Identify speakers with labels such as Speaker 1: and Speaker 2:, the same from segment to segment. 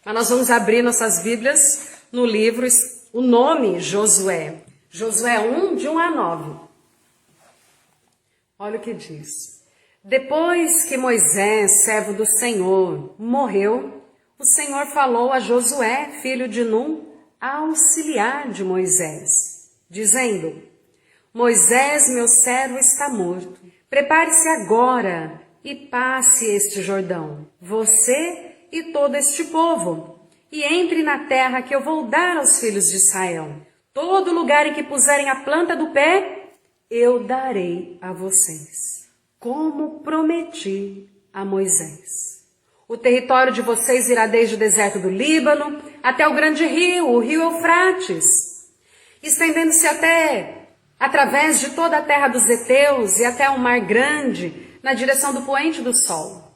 Speaker 1: Mas nós vamos abrir nossas Bíblias no livro, o nome Josué. Josué 1, de 1 a 9. Olha o que diz. Depois que Moisés, servo do Senhor, morreu, o Senhor falou a Josué, filho de Num, auxiliar de Moisés, dizendo: Moisés, meu servo, está morto. Prepare-se agora e passe este Jordão, você e todo este povo, e entre na terra que eu vou dar aos filhos de Israel. Todo lugar em que puserem a planta do pé, eu darei a vocês, como prometi a Moisés. O território de vocês irá desde o deserto do Líbano até o grande rio, o rio Eufrates, estendendo-se através de toda a terra dos heteus e até o mar grande, na direção do poente do sol.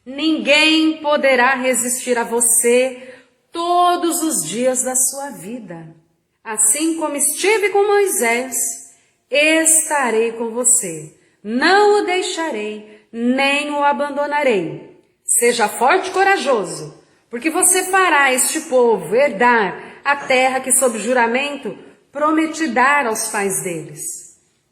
Speaker 1: Ninguém poderá resistir a você todos os dias da sua vida. Assim como estive com Moisés, estarei com você. Não o deixarei, nem o abandonarei. Seja forte e corajoso, porque você fará este povo herdar a terra que, sob juramento, prometi dar aos pais deles.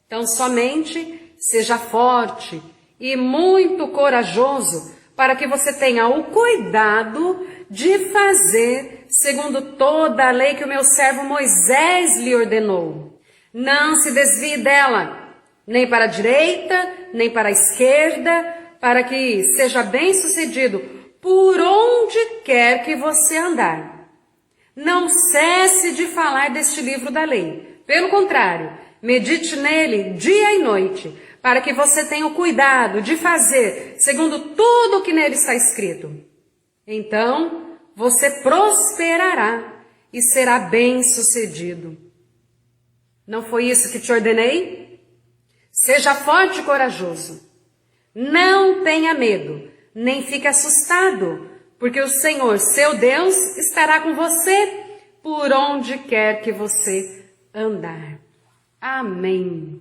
Speaker 1: Então, somente seja forte e muito corajoso, para que você tenha o cuidado de fazer segundo toda a lei que o meu servo Moisés lhe ordenou. Não se desvie dela, nem para a direita, nem para a esquerda, para que seja bem-sucedido por onde quer que você andar. Não cesse de falar deste livro da lei. Pelo contrário, medite nele dia e noite, para que você tenha o cuidado de fazer segundo tudo o que nele está escrito. Então, você prosperará e será bem-sucedido. Não foi isso que te ordenei? Seja forte e corajoso. Não tenha medo, nem fique assustado, porque o Senhor, seu Deus, estará com você por onde quer que você andar. Amém.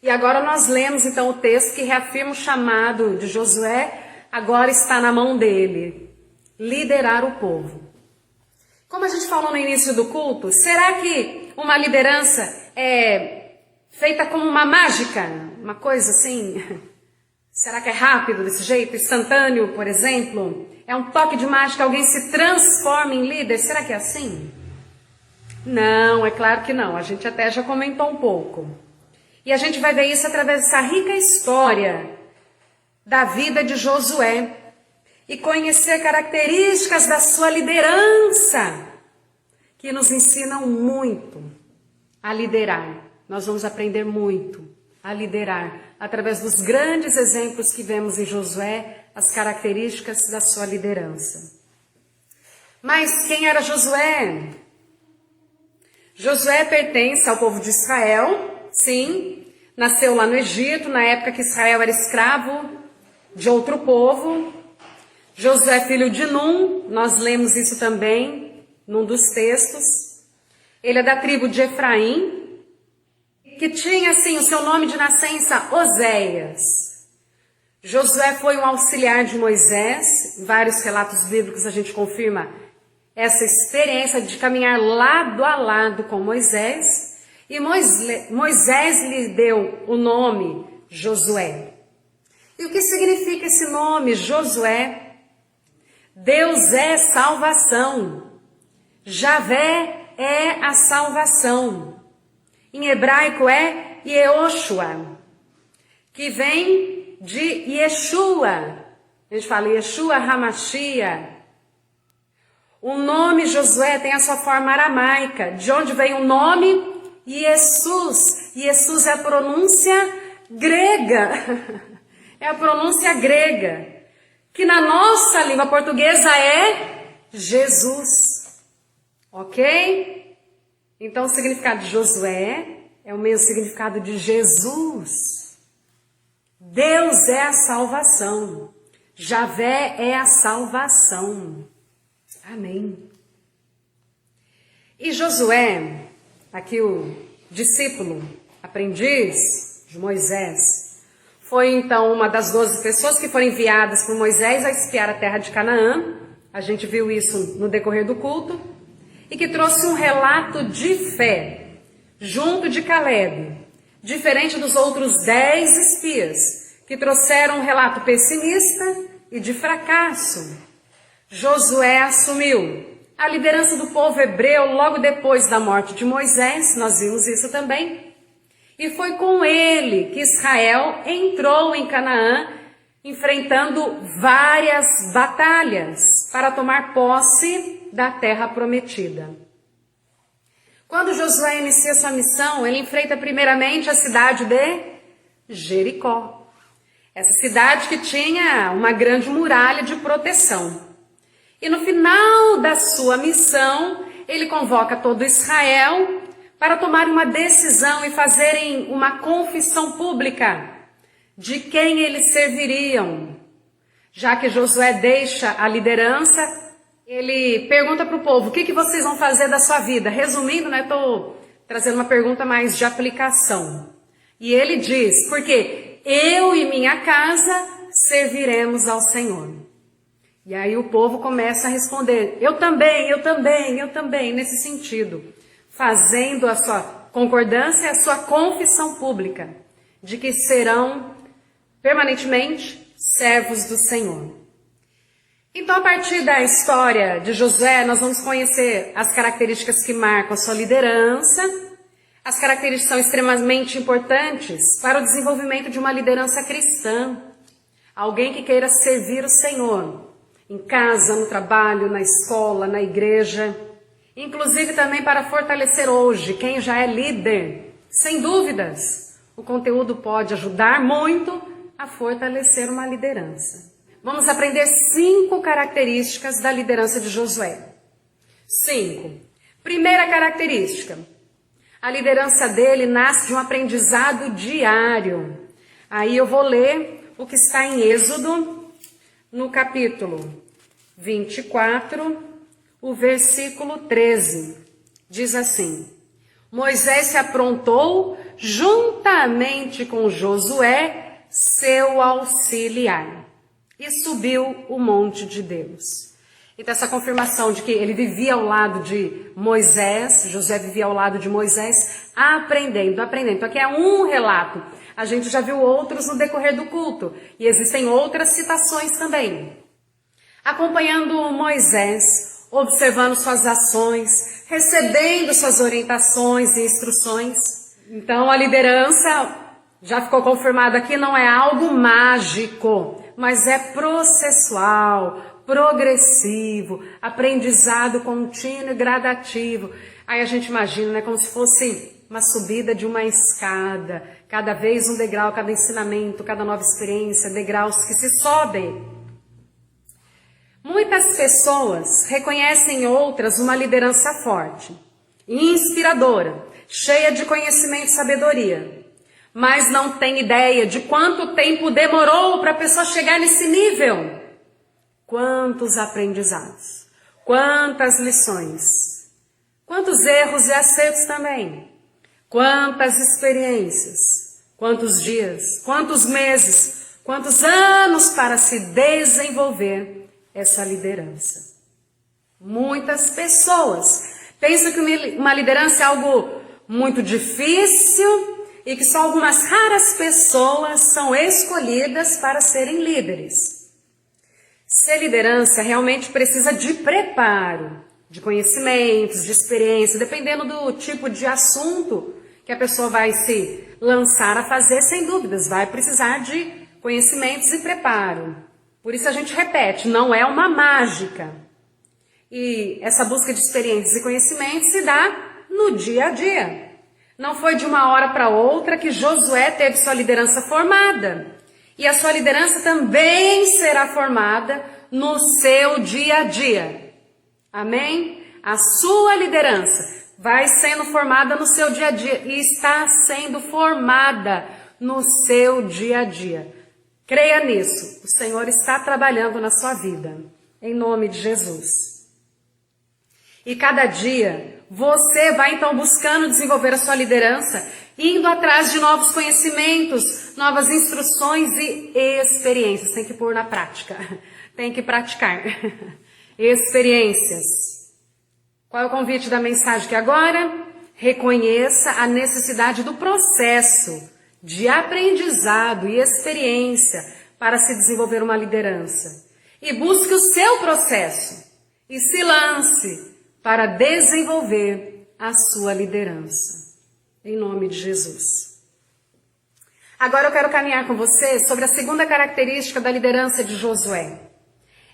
Speaker 1: E agora nós lemos então o texto que reafirma o chamado de Josué, agora está na mão dele, liderar o povo. Como a gente falou no início do culto, será que uma liderança é feita como uma mágica? Uma coisa assim? Será que é rápido desse jeito? Instantâneo, por exemplo? É um toque de mágica, alguém se transforma em líder? Será que é assim? Não, é claro que não. A gente até já comentou um pouco. E a gente vai ver isso através dessa rica história da vida de Josué e conhecer características da sua liderança que nos ensinam muito a liderar. Nós vamos aprender muito a liderar através dos grandes exemplos que vemos em Josué, as características da sua liderança. Mas quem era Josué? Josué pertence ao povo de Israel, sim, nasceu lá no Egito, na época que Israel era escravo de outro povo. Josué é filho de Num, nós lemos isso também num dos textos. Ele é da tribo de Efraim, que tinha assim o seu nome de nascença Oséias. Josué foi um auxiliar de Moisés, em vários relatos bíblicos a gente confirma essa experiência de caminhar lado a lado com Moisés, e Moisés lhe deu o nome Josué. E o que significa esse nome, Josué? Deus é salvação. Javé é a salvação. Em hebraico é Yehoshua, que vem de Yeshua. A gente fala Yeshua HaMashiach. O nome Josué tem a sua forma aramaica, de onde vem o nome Jesus. Jesus é a pronúncia grega. É a pronúncia grega, que na nossa língua portuguesa é Jesus. Ok? Então o significado de Josué é o mesmo significado de Jesus. Deus é a salvação. Javé é a salvação. Amém. E Josué, aqui o discípulo, aprendiz de Moisés, foi então uma das 12 pessoas que foram enviadas por Moisés a espiar a terra de Canaã, a gente viu isso no decorrer do culto, e que trouxe um relato de fé, junto de Caleb, diferente dos outros 10 espias, que trouxeram um relato pessimista e de fracasso. Josué assumiu a liderança do povo hebreu logo depois da morte de Moisés, nós vimos isso também, e foi com ele que Israel entrou em Canaã, enfrentando várias batalhas para tomar posse da terra prometida. Quando Josué inicia sua missão, ele enfrenta primeiramente a cidade de Jericó. Essa cidade que tinha uma grande muralha de proteção. E no final da sua missão, ele convoca todo Israel para tomar uma decisão e fazerem uma confissão pública de quem eles serviriam. Já que Josué deixa a liderança, ele pergunta para o povo, o que vocês vão fazer da sua vida? Resumindo, né, estou trazendo uma pergunta mais de aplicação. E ele diz, porque eu e minha casa serviremos ao Senhor. E aí o povo começa a responder, eu também, nesse sentido. Fazendo a sua concordância e a sua confissão pública de que serão permanentemente servos do Senhor. Então, a partir da história de Josué, nós vamos conhecer as características que marcam a sua liderança. As características são extremamente importantes para o desenvolvimento de uma liderança cristã. Alguém que queira servir o Senhor, em casa, no trabalho, na escola, na igreja. Inclusive também para fortalecer hoje quem já é líder. Sem dúvidas, o conteúdo pode ajudar muito a fortalecer uma liderança. Vamos aprender 5 características da liderança de Josué. 5. Primeira característica. A liderança dele nasce de um aprendizado diário. Aí eu vou ler o que está em Êxodo, no capítulo 24, o versículo 13. Diz assim, Moisés se aprontou juntamente com Josué, seu auxiliar, e subiu o monte de Deus. Então essa confirmação de que ele vivia ao lado de Moisés, Josué vivia ao lado de Moisés, aprendendo. Então aqui é um relato. A gente já viu outros no decorrer do culto. E existem outras citações também. Acompanhando Moisés, observando suas ações, recebendo suas orientações e instruções. Então a liderança, já ficou confirmado aqui, não é algo mágico, mas é processual, progressivo, aprendizado contínuo e gradativo. Aí a gente imagina, né, como se fosse uma subida de uma escada, cada vez um degrau, cada ensinamento, cada nova experiência, degraus que se sobem. Muitas pessoas reconhecem em outras uma liderança forte, inspiradora, cheia de conhecimento e sabedoria, mas não tem ideia de quanto tempo demorou para a pessoa chegar nesse nível. Quantos aprendizados, quantas lições, quantos erros e acertos também, quantas experiências, quantos dias, quantos meses, quantos anos para se desenvolver essa liderança. Muitas pessoas pensam que uma liderança é algo muito difícil e que só algumas raras pessoas são escolhidas para serem líderes. Ser liderança realmente precisa de preparo, de conhecimentos, de experiência, dependendo do tipo de assunto que a pessoa vai se lançar a fazer, sem dúvidas, vai precisar de conhecimentos e preparo. Por isso a gente repete, não é uma mágica. E essa busca de experiências e conhecimentos se dá no dia a dia. Não foi de uma hora para outra que Josué teve sua liderança formada. E a sua liderança também será formada no seu dia a dia. Amém? A sua liderança vai sendo formada no seu dia a dia e está sendo formada no seu dia a dia. Creia nisso, o Senhor está trabalhando na sua vida, em nome de Jesus. E cada dia você vai então buscando desenvolver a sua liderança, indo atrás de novos conhecimentos, novas instruções e experiências. Tem que pôr na prática, tem que praticar. experiências. Qual é o convite da mensagem que agora? Reconheça a necessidade do processo de aprendizado e experiência para se desenvolver uma liderança. E busque o seu processo e se lance para desenvolver a sua liderança. Em nome de Jesus. Agora eu quero caminhar com você sobre a segunda característica da liderança de Josué.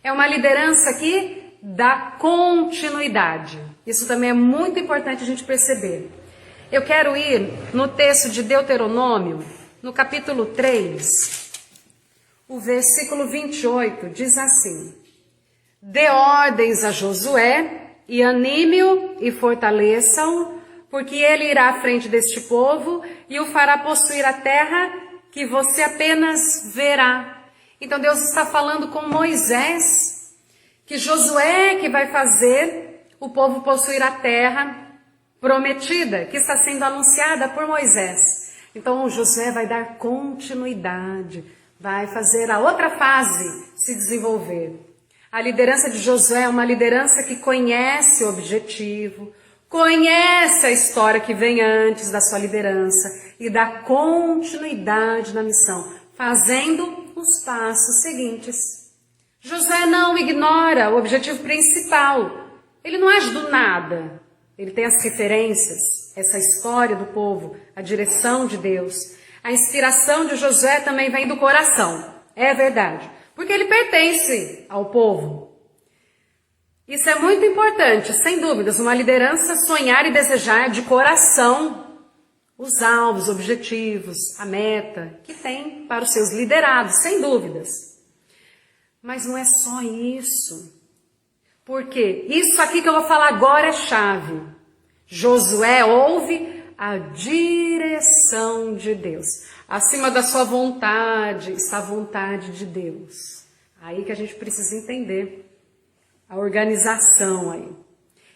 Speaker 1: É uma liderança que dá continuidade. Isso também é muito importante a gente perceber. Eu quero ir no texto de Deuteronômio, no capítulo 3, o versículo 28, diz assim: Dê ordens a Josué e anime-o e fortaleça-o, porque ele irá à frente deste povo e o fará possuir a terra que você apenas verá. Então Deus está falando com Moisés, que Josué que vai fazer o povo possuir a terra prometida, que está sendo anunciada por Moisés. Então Josué vai dar continuidade, vai fazer a outra fase se desenvolver. A liderança de Josué é uma liderança que conhece o objetivo, conhece a história que vem antes da sua liderança e dá continuidade na missão, fazendo os passos seguintes. Josué não ignora o objetivo principal. Ele não age do nada. Ele tem as referências, essa história do povo, a direção de Deus. A inspiração de Josué também vem do coração. É verdade. Porque ele pertence ao povo. Isso é muito importante, sem dúvidas, uma liderança sonhar e desejar de coração os alvos, objetivos, a meta que tem para os seus liderados, sem dúvidas. Mas não é só isso. Porque isso aqui que eu vou falar agora é chave. Josué ouve a direção de Deus. Acima da sua vontade está a vontade de Deus. Aí que a gente precisa entender a organização aí.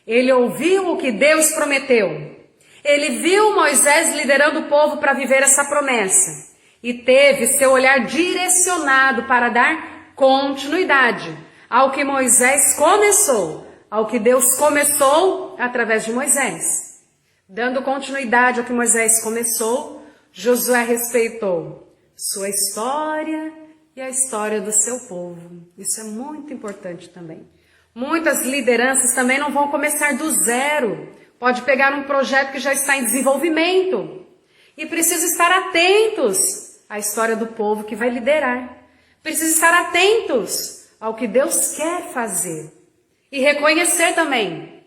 Speaker 1: Ele ouviu o que Deus prometeu. Ele viu Moisés liderando o povo para viver essa promessa. E teve seu olhar direcionado para dar continuidade ao que Moisés começou, ao que Deus começou através de Moisés. Dando continuidade ao que Moisés começou, Josué respeitou sua história e a história do seu povo. Isso é muito importante também. Muitas lideranças também não vão começar do zero. Pode pegar um projeto que já está em desenvolvimento. E precisa estar atentos à história do povo que vai liderar. Precisa estar atentos ao que Deus quer fazer. E reconhecer também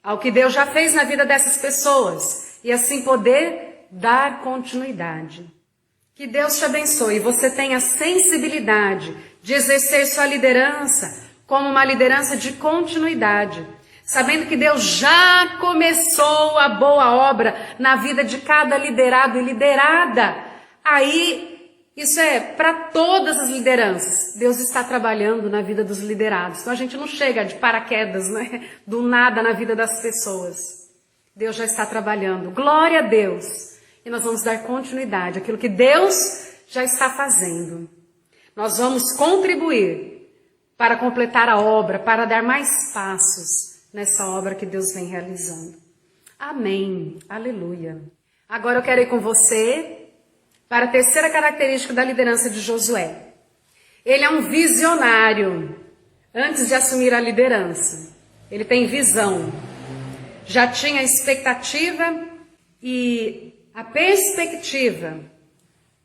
Speaker 1: ao que Deus já fez na vida dessas pessoas. E assim poder dar continuidade. Que Deus te abençoe e você tenha sensibilidade de exercer sua liderança como uma liderança de continuidade, sabendo que Deus já começou a boa obra na vida de cada liderado e liderada. Aí, isso é para todas as lideranças. Deus está trabalhando na vida dos liderados. Então a gente não chega de paraquedas, né? Do nada na vida das pessoas. Deus já está trabalhando. Glória a Deus. E nós vamos dar continuidade àquilo que Deus já está fazendo. Nós vamos contribuir para completar a obra, para dar mais passos nessa obra que Deus vem realizando. Amém. Aleluia. Agora eu quero ir com você para a terceira característica da liderança de Josué. Ele é um visionário antes de assumir a liderança. Ele tem visão. Já tinha expectativa e a perspectiva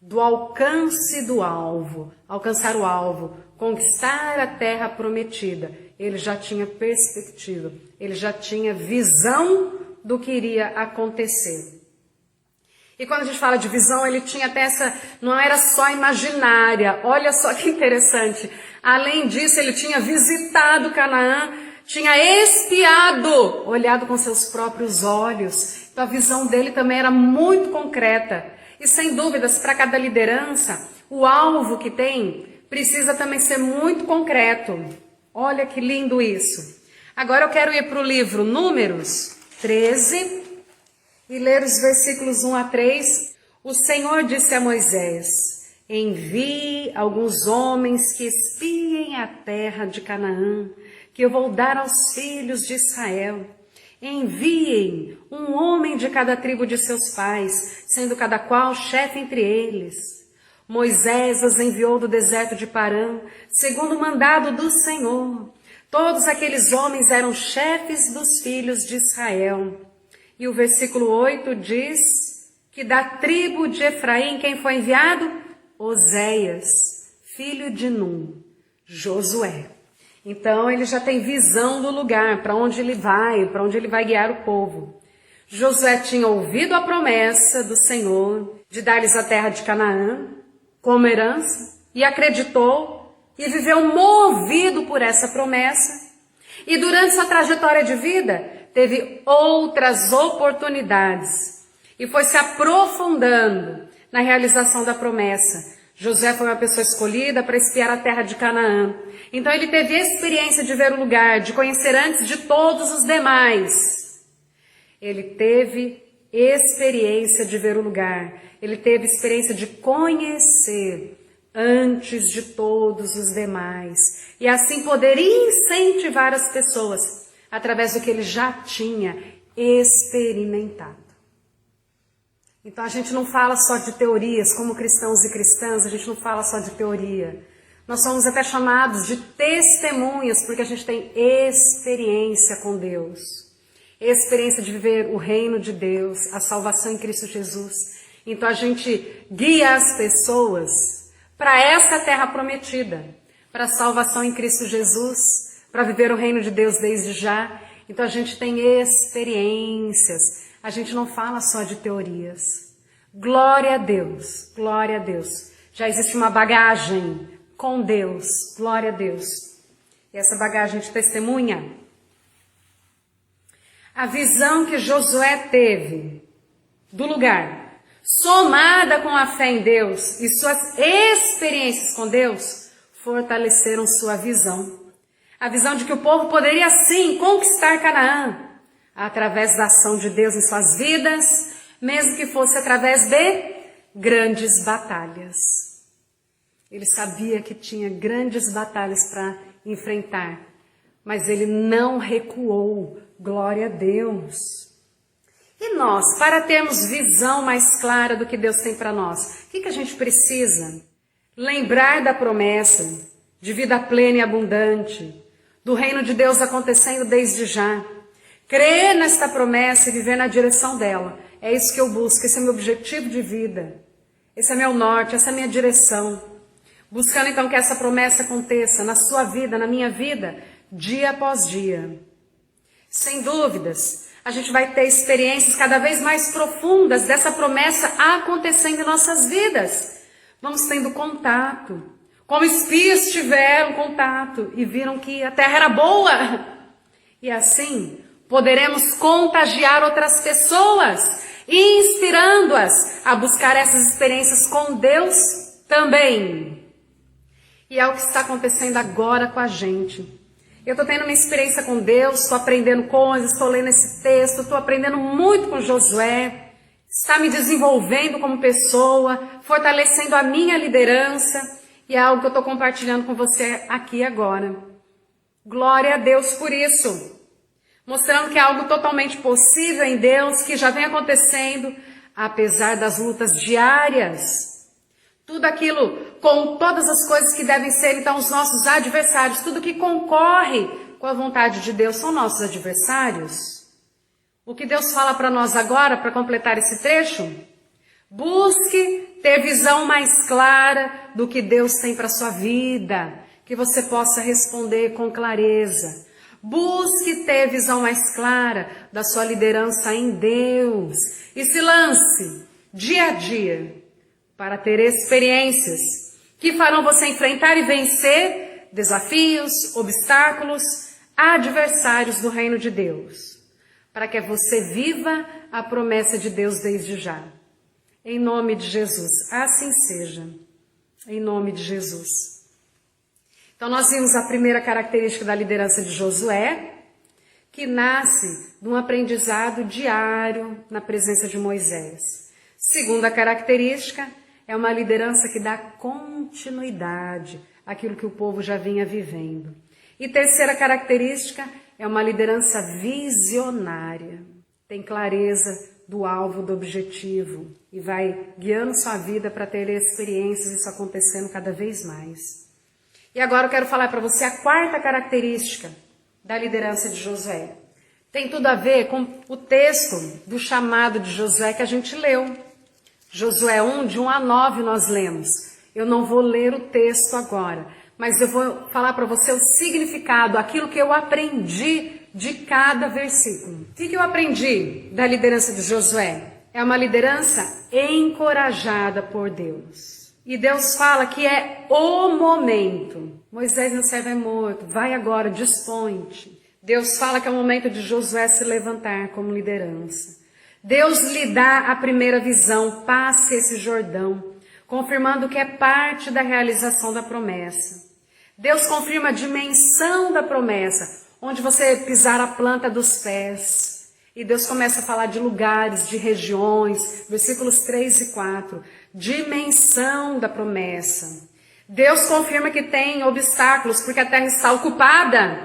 Speaker 1: do alcance do alvo, alcançar o alvo, conquistar a terra prometida. Ele já tinha perspectiva, ele já tinha visão do que iria acontecer. E quando a gente fala de visão, ele tinha até essa, não era só imaginária, olha só que interessante. Além disso, ele tinha visitado Canaã, tinha espiado, olhado com seus próprios olhos. Então a visão dele também era muito concreta. E sem dúvidas, para cada liderança, o alvo que tem precisa também ser muito concreto. Olha que lindo isso. Agora eu quero ir para o livro Números 13 e ler os versículos 1 a 3. O Senhor disse a Moisés: envie alguns homens que espiem a terra de Canaã, que eu vou dar aos filhos de Israel. Enviem um homem de cada tribo de seus pais, sendo cada qual chefe entre eles. Moisés os enviou do deserto de Parã, segundo o mandado do Senhor. Todos aqueles homens eram chefes dos filhos de Israel. E o versículo 8 diz que da tribo de Efraim, quem foi enviado? Oséias, filho de Num, Josué. Então ele já tem visão do lugar, para onde ele vai guiar o povo. Josué tinha ouvido a promessa do Senhor de dar-lhes a terra de Canaã como herança e acreditou e viveu movido por essa promessa. E durante sua trajetória de vida teve outras oportunidades e foi se aprofundando na realização da promessa. José foi uma pessoa escolhida para espiar a terra de Canaã. Então ele teve experiência de ver o lugar, de conhecer antes de todos os demais. Ele teve experiência de ver o lugar. Ele teve experiência de conhecer antes de todos os demais. E assim poder incentivar as pessoas através do que ele já tinha experimentado. Então a gente não fala só de teorias, como cristãos e cristãs, a gente não fala só de teoria. Nós somos até chamados de testemunhas, porque a gente tem experiência com Deus. Experiência de viver o reino de Deus, a salvação em Cristo Jesus. Então a gente guia as pessoas para essa terra prometida, para a salvação em Cristo Jesus, para viver o reino de Deus desde já. Então a gente tem experiências. A gente não fala só de teorias. Glória a Deus, glória a Deus. Já existe uma bagagem com Deus, glória a Deus. E essa bagagem de testemunha. A visão que Josué teve do lugar, somada com a fé em Deus e suas experiências com Deus, fortaleceram sua visão. A visão de que o povo poderia sim conquistar Canaã, através da ação de Deus em suas vidas, mesmo que fosse através de grandes batalhas. Ele sabia que tinha grandes batalhas para enfrentar, mas ele não recuou, glória a Deus. E nós, para termos visão mais clara do que Deus tem para nós, o que a gente precisa? Lembrar da promessa de vida plena e abundante, do reino de Deus acontecendo desde já. Crer nesta promessa e viver na direção dela. É isso que eu busco, esse é meu objetivo de vida. Esse é meu norte, essa é a minha direção. Buscando então que essa promessa aconteça na sua vida, na minha vida, dia após dia. Sem dúvidas, a gente vai ter experiências cada vez mais profundas dessa promessa acontecendo em nossas vidas. Vamos tendo contato. Como espias tiveram contato e viram que a terra era boa. E assim poderemos contagiar outras pessoas, inspirando-as a buscar essas experiências com Deus também. E é o que está acontecendo agora com a gente. Eu estou tendo uma experiência com Deus, estou aprendendo coisas, estou lendo esse texto, estou aprendendo muito com Josué, está me desenvolvendo como pessoa, fortalecendo a minha liderança, e é algo que eu estou compartilhando com você aqui agora. Glória a Deus por isso. Mostrando que é algo totalmente possível em Deus, que já vem acontecendo, apesar das lutas diárias. Tudo aquilo, com todas as coisas que devem ser, então, os nossos adversários, tudo que concorre com a vontade de Deus são nossos adversários. O que Deus fala para nós agora, para completar esse trecho? Busque ter visão mais clara do que Deus tem para a sua vida, que você possa responder com clareza. Busque ter visão mais clara da sua liderança em Deus e se lance dia a dia para ter experiências que farão você enfrentar e vencer desafios, obstáculos, adversários do reino de Deus, para que você viva a promessa de Deus desde já. Em nome de Jesus, assim seja, em nome de Jesus. Então nós vimos a primeira característica da liderança de Josué, que nasce de um aprendizado diário na presença de Moisés. Segunda característica é uma liderança que dá continuidade àquilo que o povo já vinha vivendo. E terceira característica é uma liderança visionária. Tem clareza do alvo, do objetivo e vai guiando sua vida para ter experiências, isso acontecendo cada vez mais. E agora eu quero falar para você a quarta característica da liderança de Josué. Tem tudo a ver com o texto do chamado de Josué que a gente leu. Josué 1, de 1 a 9 nós lemos. Eu não vou ler o texto agora, mas eu vou falar para você o significado, aquilo que eu aprendi de cada versículo. O que eu aprendi da liderança de Josué? É uma liderança encorajada por Deus. E Deus fala que é o momento. Moisés, meu servo, é morto. Vai agora, dispõe-te. Deus fala que é o momento de Josué se levantar como liderança. Deus lhe dá a primeira visão, passe esse Jordão, confirmando que é parte da realização da promessa. Deus confirma a dimensão da promessa, onde você pisar a planta dos pés. E Deus começa a falar de lugares, de regiões, versículos 3 e 4, dimensão da promessa. Deus confirma que tem obstáculos, porque a terra está ocupada,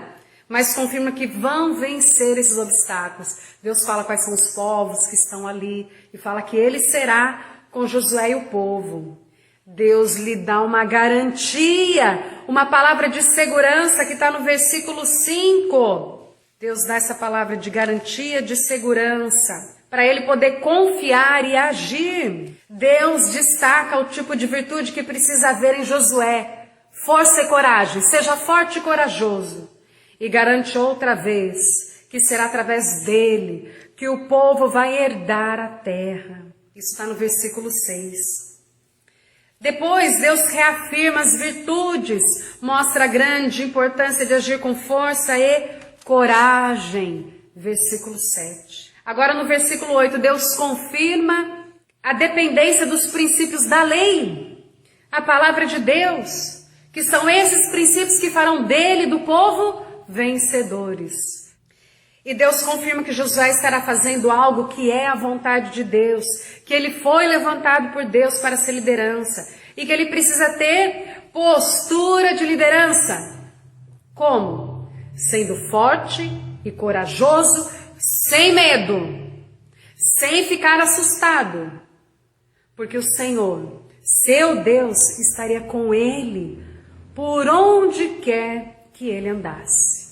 Speaker 1: mas confirma que vão vencer esses obstáculos. Deus fala quais são os povos que estão ali, e fala que ele será com Josué e o povo. Deus lhe dá uma garantia, uma palavra de segurança que está no versículo 5. Deus dá essa palavra de garantia, de segurança, para ele poder confiar e agir. Deus destaca o tipo de virtude que precisa haver em Josué. Força e coragem, seja forte e corajoso. E garante outra vez que será através dele que o povo vai herdar a terra. Isso está no versículo 6. Depois, Deus reafirma as virtudes, mostra a grande importância de agir com força e coragem. Versículo 7. Agora no versículo 8, Deus confirma a dependência dos princípios da lei, a palavra de Deus, que são esses princípios que farão dele e do povo vencedores. E Deus confirma que Josué estará fazendo algo que é a vontade de Deus, que ele foi levantado por Deus para ser liderança e que ele precisa ter postura de liderança. Como? Sendo forte e corajoso, sem medo, sem ficar assustado, porque o Senhor, seu Deus, estaria com ele por onde quer que ele andasse.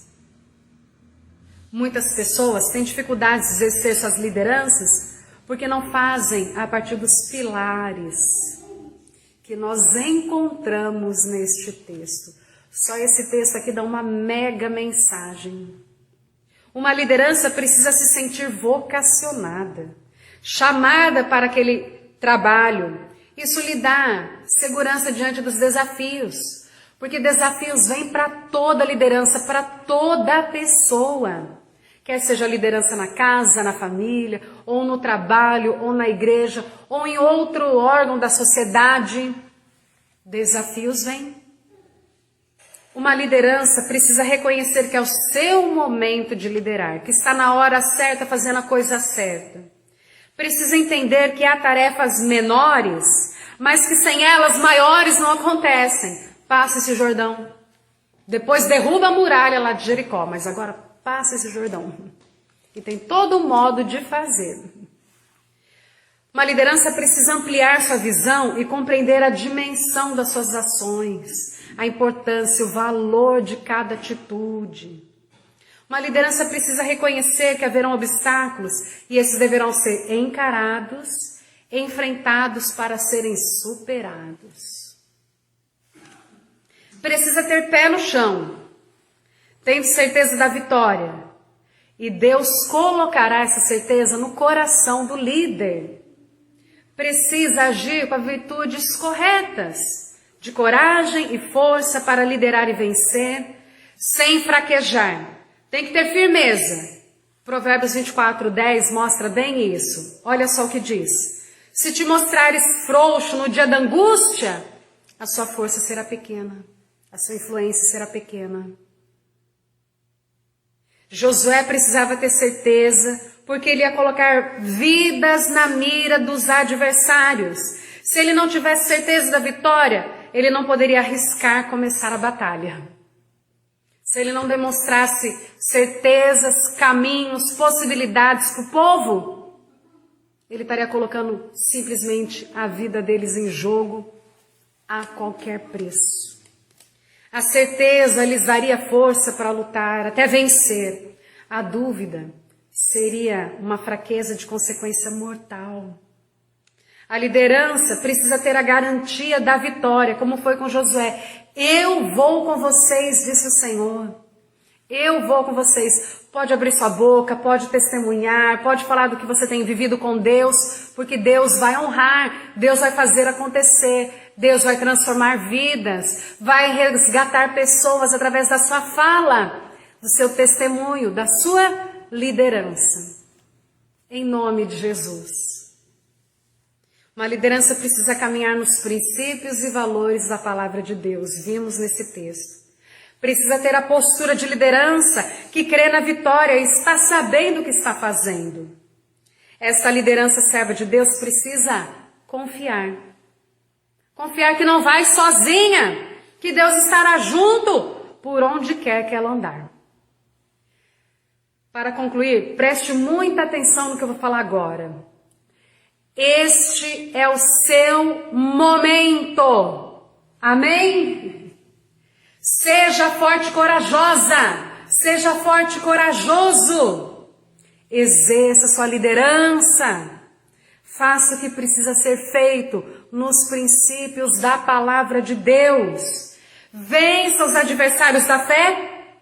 Speaker 1: Muitas pessoas têm dificuldades de exercer suas lideranças porque não fazem a partir dos pilares que nós encontramos neste texto. Só esse texto aqui dá uma mega mensagem. Uma liderança precisa se sentir vocacionada, chamada para aquele trabalho. Isso lhe dá segurança diante dos desafios. Porque desafios vêm para toda liderança, para toda pessoa. Quer seja liderança na casa, na família, ou no trabalho, ou na igreja, ou em outro órgão da sociedade. Desafios vêm. Uma liderança precisa reconhecer que é o seu momento de liderar, que está na hora certa, fazendo a coisa certa. Precisa entender que há tarefas menores, mas que sem elas maiores não acontecem. Passa esse Jordão. Depois derruba a muralha lá de Jericó, mas agora passa esse Jordão. E tem todo um modo de fazer. Uma liderança precisa ampliar sua visão e compreender a dimensão das suas ações, a importância, o valor de cada atitude. Uma liderança precisa reconhecer que haverão obstáculos e esses deverão ser encarados, enfrentados para serem superados. Precisa ter pé no chão, tendo certeza da vitória. E Deus colocará essa certeza no coração do líder. Precisa agir com as virtudes corretas, de coragem e força para liderar e vencer, sem fraquejar. Tem que ter firmeza. Provérbios 24:10 mostra bem isso. Olha só o que diz. Se te mostrares frouxo no dia da angústia, a sua força será pequena. A sua influência será pequena. Josué precisava ter certeza, porque ele ia colocar vidas na mira dos adversários. Se ele não tivesse certeza da vitória, ele não poderia arriscar começar a batalha. se ele não demonstrasse certezas, caminhos, possibilidades para o povo, ele estaria colocando simplesmente a vida deles em jogo a qualquer preço. A certeza lhes daria força para lutar, até vencer. A dúvida seria uma fraqueza de consequência mortal. A liderança precisa ter a garantia da vitória, como foi com Josué. Eu vou com vocês, disse o Senhor. Eu vou com vocês. Pode abrir sua boca, pode testemunhar, pode falar do que você tem vivido com Deus, porque Deus vai honrar, Deus vai fazer acontecer, Deus vai transformar vidas, vai resgatar pessoas através da sua fala, do seu testemunho, da sua liderança. Em nome de Jesus. Uma liderança precisa caminhar nos princípios e valores da palavra de Deus. Vimos nesse texto. Precisa ter a postura de liderança que crê na vitória e está sabendo o que está fazendo. Essa liderança serva de Deus precisa confiar. Confiar que não vai sozinha, que Deus estará junto por onde quer que ela andar. Para concluir, preste muita atenção no que eu vou falar agora. Este é o seu momento. Amém? Seja forte e corajosa. Seja forte e corajoso. Exerça sua liderança. Faça o que precisa ser feito nos princípios da palavra de Deus. Vença os adversários da fé.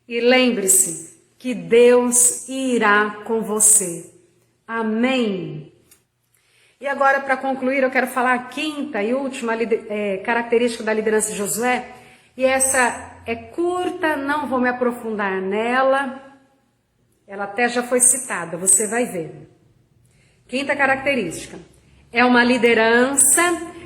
Speaker 1: E lembre-se que Deus irá com você. Amém? E agora, para concluir, eu quero falar a quinta e última característica da liderança de Josué. E essa é curta, não vou me aprofundar nela. Ela até já foi citada, você vai ver. Quinta característica. É uma liderança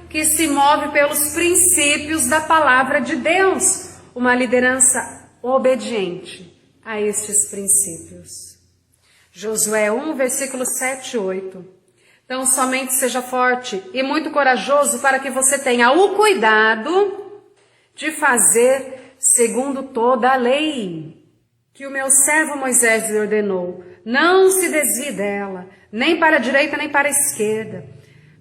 Speaker 1: que se move pelos princípios da palavra de Deus. Uma liderança obediente a estes princípios. Josué 1, versículo 7 e 8. Então, somente seja forte e muito corajoso para que você tenha o cuidado de fazer segundo toda a lei que o meu servo Moisés lhe ordenou. Não se desvie dela, nem para a direita nem para a esquerda,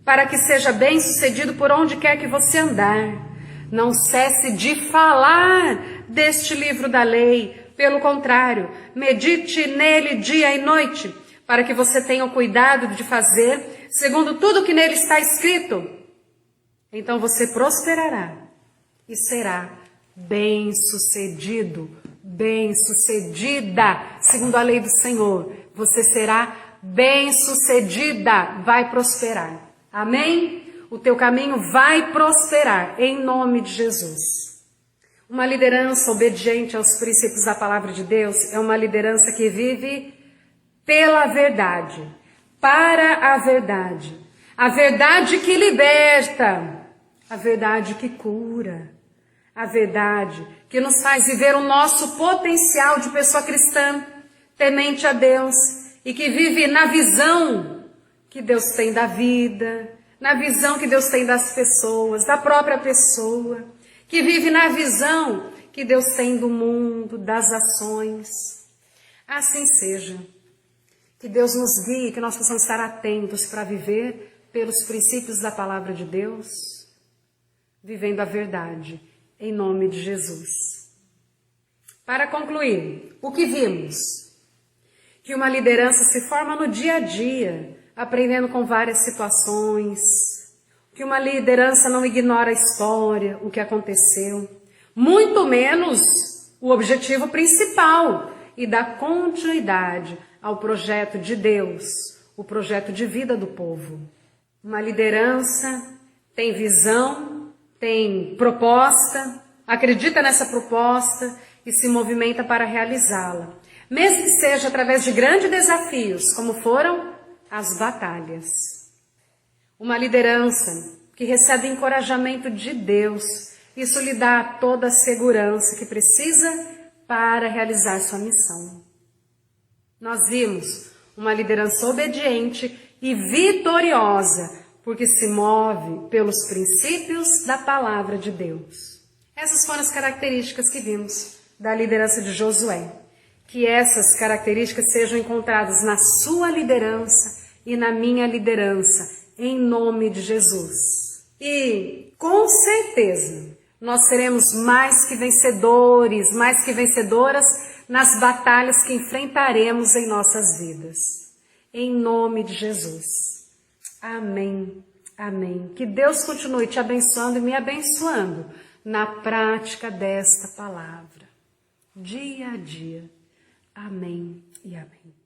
Speaker 1: para que seja bem sucedido por onde quer que você andar. Não cesse de falar deste livro da lei. Pelo contrário, medite nele dia e noite, para que você tenha o cuidado de fazer segundo tudo que nele está escrito. Então você prosperará e será bem-sucedido, bem-sucedida, segundo a lei do Senhor. Você será bem-sucedida, vai prosperar. Amém? O teu caminho vai prosperar, em nome de Jesus. Uma liderança obediente aos princípios da palavra de Deus é uma liderança que vive pela verdade, para a verdade que liberta, a verdade que cura, a verdade que nos faz viver o nosso potencial de pessoa cristã, temente a Deus e que vive na visão que Deus tem da vida, na visão que Deus tem das pessoas, da própria pessoa, que vive na visão que Deus tem do mundo, das ações. Assim seja. Que Deus nos guie, que nós possamos estar atentos para viver pelos princípios da palavra de Deus, vivendo a verdade, em nome de Jesus. Para concluir, o que vimos? Que uma liderança se forma no dia a dia, aprendendo com várias situações, que uma liderança não ignora a história, o que aconteceu, muito menos o objetivo principal e dá continuidade ao projeto de Deus, o projeto de vida do povo. Uma liderança tem visão, tem proposta, acredita nessa proposta e se movimenta para realizá-la, mesmo que seja através de grandes desafios, como foram as batalhas. Uma liderança que recebe encorajamento de Deus, isso lhe dá toda a segurança que precisa para realizar sua missão. Nós vimos uma liderança obediente e vitoriosa, porque se move pelos princípios da palavra de Deus. Essas foram as características que vimos da liderança de Josué. Que essas características sejam encontradas na sua liderança e na minha liderança, em nome de Jesus. E, com certeza, nós seremos mais que vencedores, mais que vencedoras nas batalhas que enfrentaremos em nossas vidas. Em nome de Jesus. Amém. Amém. Que Deus continue te abençoando e me abençoando na prática desta palavra, dia a dia. Amém e amém.